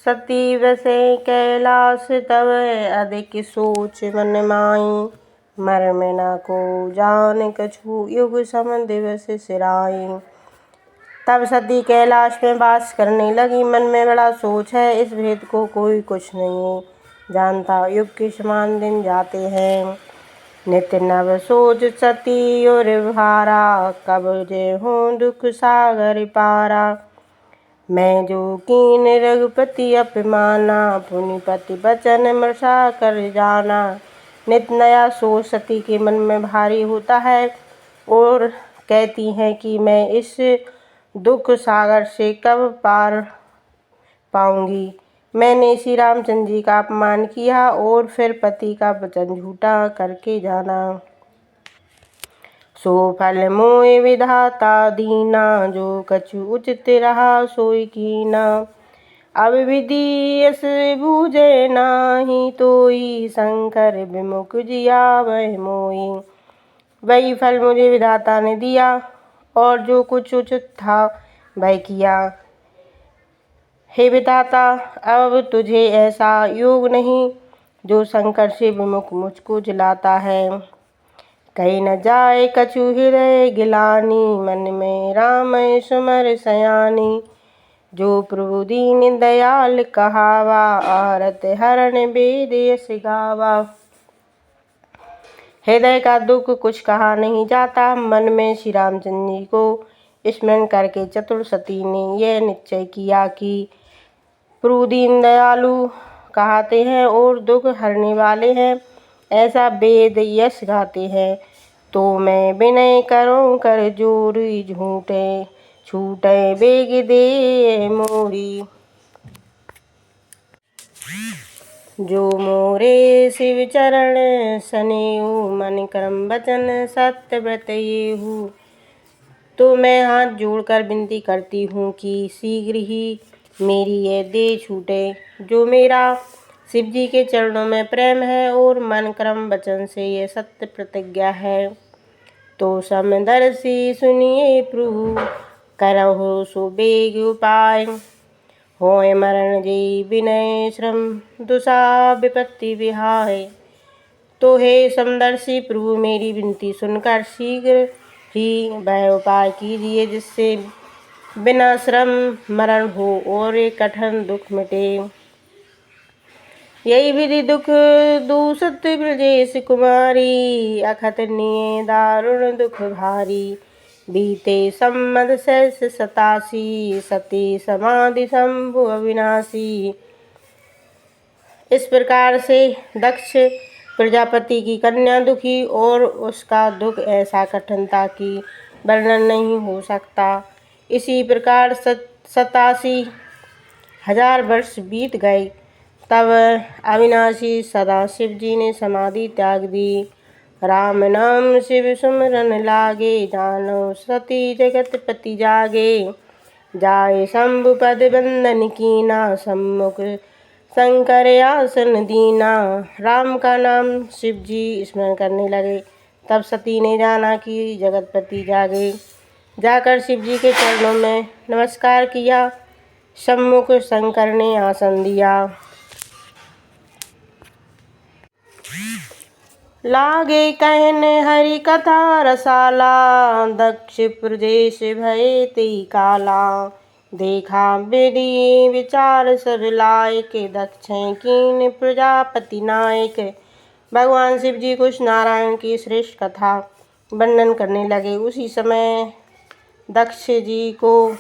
सती बसे कैलाश तब अधिक सोच मन माई। मर्म न को जान कछु युग सम दिवस सिराई। तब सती कैलाश में वास करने लगी। मन में बड़ा सोच है, इस भेद को कोई कुछ नहीं जानता। युग के समान दिन जाते हैं, नित्य नव सोच सती और भारा। कब जे हूँ दुख सागर पारा। मैं जो कीन रघुपति अपमाना। पुनिपति बचन मृषा कर जाना। नित नया सोच सती के मन में भारी होता है और कहती हैं कि मैं इस दुख सागर से कब पार पाऊंगी। मैंने श्री रामचंद्र जी का अपमान किया और फिर पति का वचन झूठा करके जाना। सो फल मोय विधाता दीना। जो कछु उचित रहा सोई कीना। अब विधि यस बूझे नाही तोई। शंकर विमुख जियावै मोई। वही फल मुझे विधाता ने दिया और जो कुछ उचित था वह किया। हे विधाता, अब तुझे ऐसा योग नहीं जो शंकर से विमुख मुझको जिलाता है। कहीं न जाए कछु हृदय गिलानी। मन में राम सुमर सयानी। जो प्रभु दीन दयाल कहावा। आरत हरण वेद यस गावा। हृदय का दुख कुछ कहा नहीं जाता। मन में श्री रामचंद्र जी को स्मरण करके चतुर सती ने यह निश्चय किया कि प्रभु दीन दयालु कहते हैं और दुख हरने वाले हैं, ऐसा वेद यश गाते हैं। तो मैं विनय करूं कर जोरी। झूठे छूटे बेग दे मोरी। जो मोरे शिव चरण सनेहु। मन कर्म वचन सत्य व्रत येहु। तो मैं हाथ जोड़कर विनती करती हूँ कि शीघ्र ही मेरी ये देह छूटे। जो मेरा शिव जी के चरणों में प्रेम है और मन कर्म वचन से ये सत्य प्रतिज्ञा है, तो समदर्शी सुनिए प्रभु। करहु सो बेग उपाय। होय मरण जी विनय श्रम दुषा विपत्ति विहाय। तो हे समदर्शी प्रभु, मेरी विनती सुनकर शीघ्र ही वह उपाय कीजिए जिससे बिना श्रम मरण हो और एक कठिन दुख मिटे। यही विधि दुख दूषित ब्रजेश कुमारी। अखतनीय दारुण दुख भारी। बीते सम्मद सहस 87। सती समाधि शंभु अविनाशी। इस प्रकार से दक्ष प्रजापति की कन्या दुखी और उसका दुख ऐसा कठिन था कि वर्णन नहीं हो सकता। इसी प्रकार 87,000 वर्ष बीत गए। तब अविनाशी सदाशिव जी ने समाधि त्याग दी। राम नाम शिव सुमरन लागे। जानो सती जगत पति जागे। जाए शंभु पद बंदन कीना। सम्मुख शंकर आसन दीना। राम का नाम शिव जी स्मरण करने लगे। तब सती ने जाना कि जगतपति जागे। जाकर शिव जी के चरणों में नमस्कार किया। सम्मुख शंकर ने आसन दिया। लागे कहने हरि कथा रसाला। दक्ष प्रदेश भये ते काला। देखा विधि विचार सब लायक। दक्ष कीन प्रजापति नायक। भगवान शिव जी कुछ नारायण की श्रेष्ठ कथा वर्णन करने लगे। उसी समय दक्ष जी को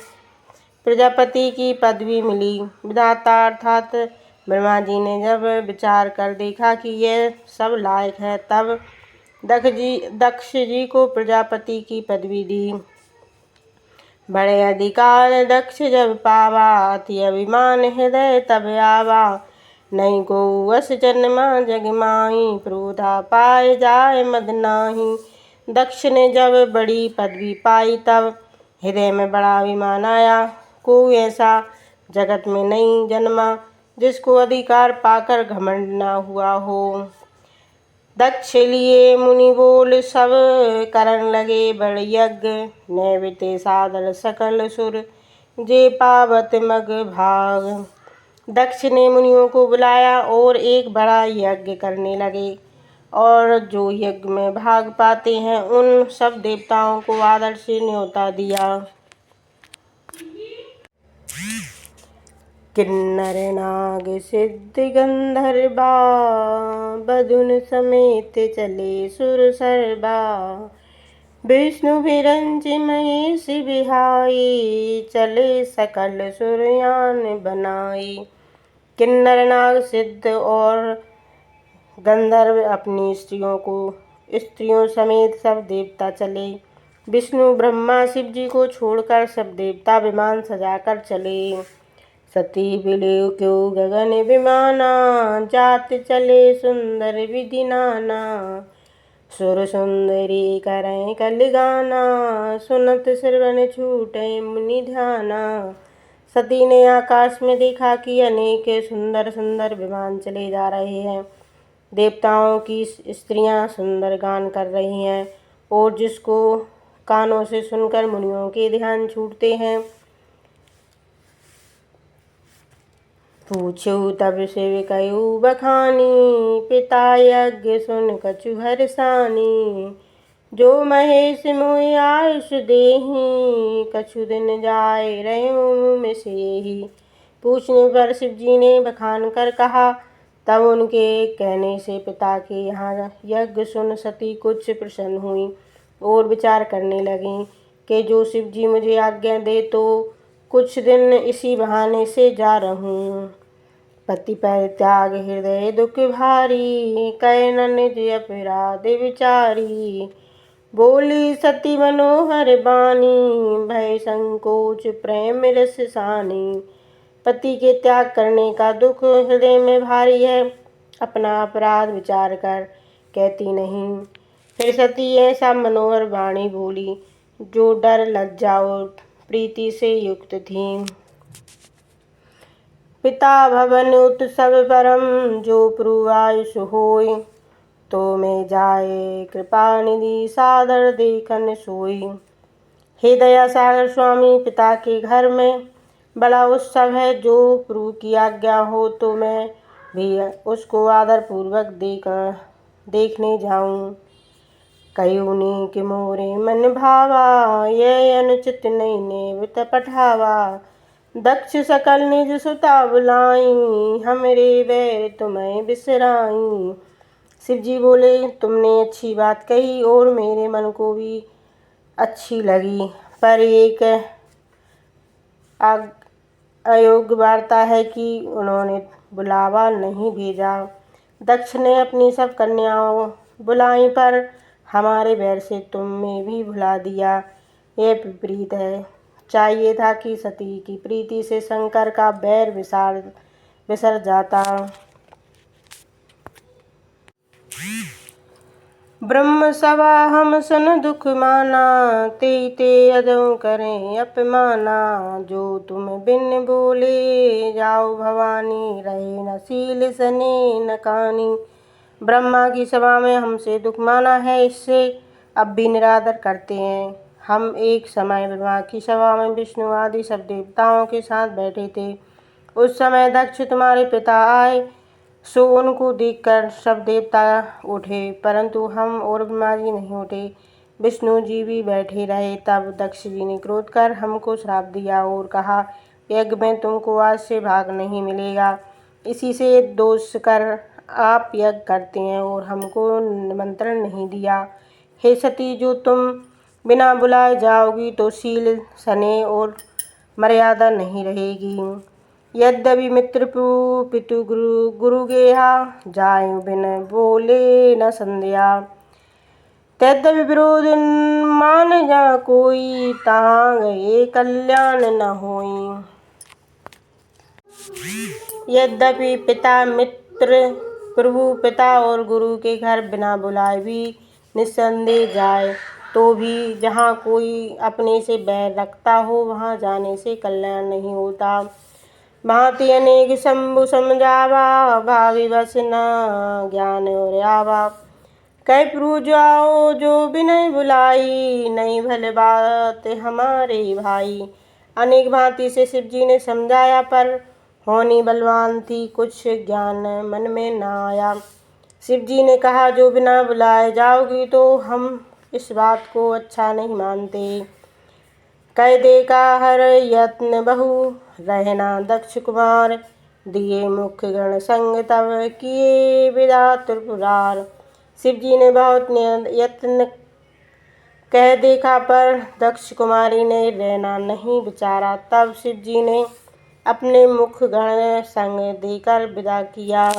प्रजापति की पदवी मिली। विधाता अर्थात ब्रह्मा जी ने जब विचार कर देखा कि यह सब लायक है, तब दक्ष जी को प्रजापति की पदवी दी। बड़े अधिकार दक्ष जब पावा। अति अभिमान हृदय तब आवा। नहीं को वस जन्मा जग माही। क्रोधा पाए जाए मद नाही। दक्ष ने जब बड़ी पदवी पाई तब हृदय में बड़ा अभिमान आया। कोई ऐसा जगत में नहीं जन्मा जिसको अधिकार पाकर घमंड न हुआ हो। दक्ष लिए मुनि बोल सब करन लगे बड़ यज्ञ। नैवेते सादर सकल सुर जे पावत मग भाग। दक्ष ने मुनियों को बुलाया और एक बड़ा यज्ञ करने लगे, और जो यज्ञ में भाग पाते हैं उन सब देवताओं को आदर से न्योता दिया। किन्नर नाग सिद्ध गंधर्वा, बदुन समेत चले सुर सर्वा। विष्णु विरंच महेश बिहाई, चले सकल सुरयान बनाई। किन्नर नाग सिद्ध और गंधर्व अपनी स्त्रियों समेत सब देवता चले। विष्णु ब्रह्मा शिव जी को छोड़कर सब देवता विमान सजाकर चले। सती बिलिव क्यों गगन विमाना, जात चले सुंदर विधि नाना। सुर सुंदरी करें कल गाना, सुनत श्रवण छूटे मुनि ध्याना। सती ने आकाश में देखा कि अनेक सुंदर सुंदर विमान चले जा रहे हैं। देवताओं की स्त्रियां सुंदर गान कर रही हैं, और जिसको कानों से सुनकर मुनियों के ध्यान छूटते हैं। पूछो तब शिव कयु बखानी, पिता यज्ञ सुन कछु हरसानी। जो महेश मोहि आयुष देहि, कछु दिन जाए रहे में सेहि। पूछने पर शिव जी ने बखान कर कहा। तब उनके कहने से पिता के यहाँ यज्ञ सुन सती कुछ प्रसन्न हुई और विचार करने लगी कि जो शिव जी मुझे आज्ञा दे तो कुछ दिन इसी बहाने से जा रहूं। पति परित्याग हृदय दुख भारी, कहे न निज अपराध विचारी। बोली सती मनोहर बानी, भय संकोच प्रेम रस सानी। पति के त्याग करने का दुख हृदय में भारी है, अपना अपराध विचार कर कहती नहीं। फिर सती ऐसा मनोहर वाणी बोली जो डर लज्जा और प्रीति से युक्त थी। पिता भवन उत्सव परम, जो प्रुआयुष होय। तो में जाए कृपा निधि, सादर देखन सोई। हे दया सागर स्वामी, पिता के घर में बड़ा उत्सव है। जो प्रभु की आज्ञा हो तो मैं भी उसको आदर पूर्वक देखने जाऊं। कयुनी कि मोरे मन भावा, ये अनुचित नहीं नेवत पठावा। दक्ष सकल निज सुता बुलाई, हमरे बैर तुम्हें बिसराई। शिव जी बोले, तुमने अच्छी बात कही और मेरे मन को भी अच्छी लगी, पर एक अयोग्य वार्ता है कि उन्होंने बुलावा नहीं भेजा। दक्ष ने अपनी सब कन्याओं बुलाई, पर हमारे बैर से तुमने भी भुला दिया। यह विपरीत है। चाहिए था कि सती की प्रीति से शंकर का बैर विसर जाता। ब्रह्म सभा हम सन दुख माना, ते अदों करें अपमाना। जो तुम बिन बोले जाओ भवानी, रहे न सील सने न कानी। ब्रह्मा की सभा में हमसे दुख माना है, इससे अब भी निरादर करते हैं। हम एक समय ब्रह्मा की सभा में विष्णु आदि सब देवताओं के साथ बैठे थे। उस समय दक्ष तुम्हारे पिता आए, सो उनको देखकर सब देवता उठे, परंतु हम और ब्रह्मा जी नहीं उठे। विष्णु जी भी बैठे रहे। तब दक्ष जी ने क्रोध कर हमको श्राप दिया और कहा, यज्ञ में तुमको आज से भाग नहीं मिलेगा। इसी से दोष कर आप यज्ञ करते हैं और हमको निमंत्रण नहीं दिया। हे सती, जो तुम बिना बुलाए जाओगी तो शील सने और मर्यादा नहीं रहेगी। यद्यपि मित्र पितु गुरु गेहा, जाए बिन बोले न संध्या। तद्यपि विरोध मान जा कोई, तहाँ गए कल्याण न होई। यद्यपि पिता मित्र प्रभु पिता और गुरु के घर बिना बुलाए भी निस्संदेह जाए, तो भी जहाँ कोई अपने से बैर रखता हो वहाँ जाने से कल्याण नहीं होता। भांति अनेक शंभु समझावा, भावी बस न ज्ञान और आवा। कह प्रभु जाओ जो बिनय बुलाई, नहीं भले बात हमारे भाई। अनेक भांति से शिव जी ने समझाया, पर होनी बलवान थी, कुछ ज्ञान मन में न आया। शिव जी ने कहा, जो बिना बुलाए जाओगी तो हम इस बात को अच्छा नहीं मानते। कह देखा हर यत्न बहु रहना दक्ष कुमार, दिए मुख्य गण संग तब किए विदा त्रिपुरार। शिव जी ने बहुत यत्न कह देखा पर दक्ष कुमारी ने रहना नहीं विचारा। तब शिव जी ने अपने मुख गण संग देकर विदा किया।